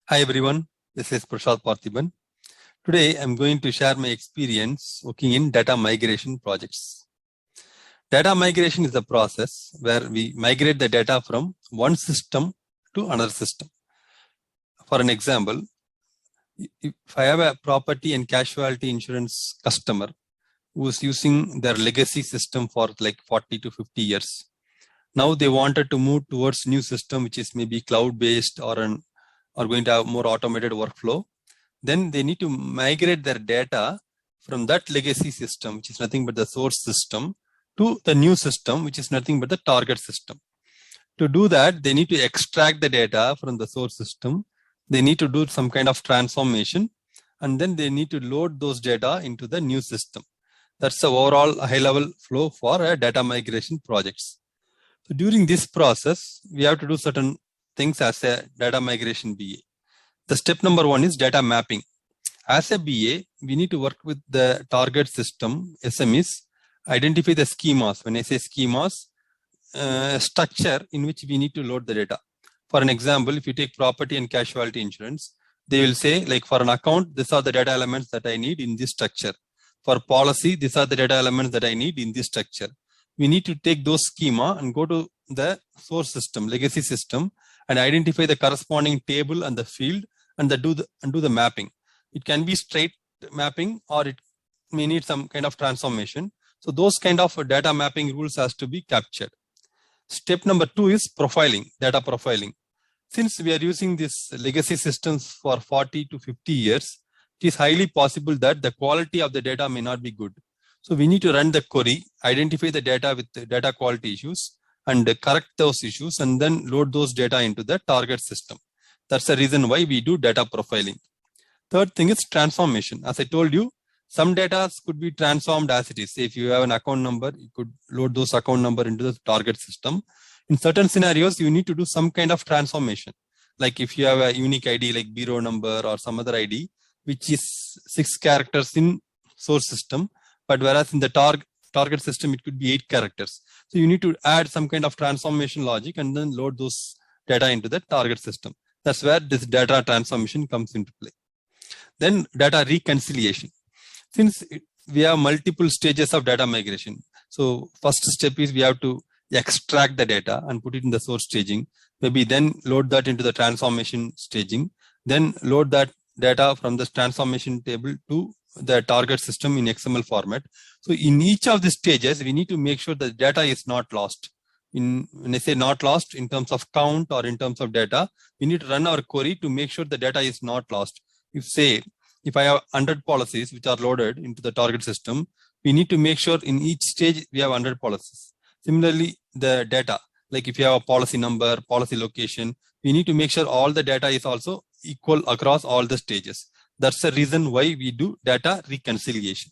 Hi everyone, this is Prashad Parthiban. Today I'm going to share my experience working in data migration projects. Data migration is a process where we migrate the data from one system to another system. For an example, if I have a property and casualty insurance customer who is using their legacy system for like 40 to 50 years. Now they wanted to move towards new system which is maybe cloud-based or going to have more automated workflow. Then they need to migrate their data from that legacy system, which is nothing but the source system, to the new system, which is nothing but the target system. To do that, they need to extract the data from the source system. They need to do some kind of transformation, and then they need to load those data into the new system. That's the overall high-level flow for data migration projects. So during this process, we have to do certain things as a data migration BA. The step number one is data mapping. As a BA, we need to work with the target system, SMEs, identify the schemas. When I say schemas, structure in which we need to load the data. For an example, if you take property and casualty insurance, they will say like for an account, these are the data elements that I need in this structure. For policy, these are the data elements that I need in this structure. We need to take those schema and go to the source system, legacy system, and identify the corresponding table and the field and do the mapping. It can be straight mapping or it may need some kind of transformation. So those kind of data mapping rules has to be captured. Step number two is profiling, data profiling. Since we are using these legacy systems for 40 to 50 years, it is highly possible that the quality of the data may not be good. So we need to run the query, identify the data with the data quality issues and correct those issues and then load those data into the target system. That's the reason why we do data profiling. Third thing is transformation. As I told you, some data could be transformed as it is. Say if you have an account number, you could load those account number into the target system. In certain scenarios, you need to do some kind of transformation. Like if you have a unique ID like bureau number or some other ID, which is 6 characters in source system, but whereas in the target system, it could be 8 characters. So you need to add some kind of transformation logic and then load those data into the target system. That's where this data transformation comes into play. Then data reconciliation. Since we have multiple stages of data migration. So first step is we have to extract the data and put it in the source staging. Maybe then load that into the transformation staging. Then load that data from the transformation table to the target system in XML format. So in each of the stages, we need to make sure the data is not lost. When I say not lost in terms of count or in terms of data, we need to run our query to make sure the data is not lost. If I have 100 policies which are loaded into the target system, we need to make sure in each stage we have 100 policies. Similarly, the data, like if you have a policy number, policy location, we need to make sure all the data is also equal across all the stages. That's the reason why we do data reconciliation.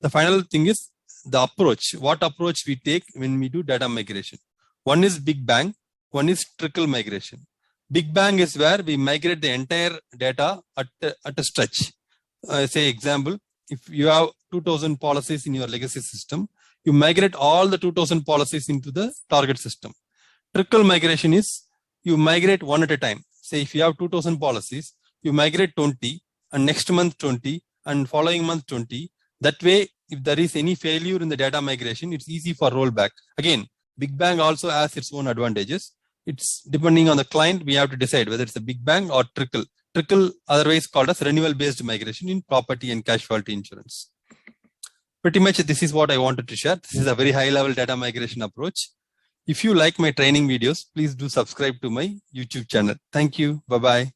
The final thing is the approach. What approach we take when we do data migration? One is Big Bang, one is trickle migration. Big Bang is where we migrate the entire data at a stretch. Say example, if you have 2000 policies in your legacy system, you migrate all the 2000 policies into the target system. Trickle migration is you migrate one at a time. Say if you have 2000 policies, you migrate 20 and next month 20 and following month 20. That way, if there is any failure in the data migration, it's easy for rollback. Again, Big Bang also has its own advantages. It's depending on the client, we have to decide whether it's a Big Bang or trickle. Trickle, otherwise called as renewal-based migration in property and casualty insurance. Pretty much this is what I wanted to share. This is a very high-level data migration approach. If you like my training videos, please do subscribe to my YouTube channel. Thank you. Bye-bye.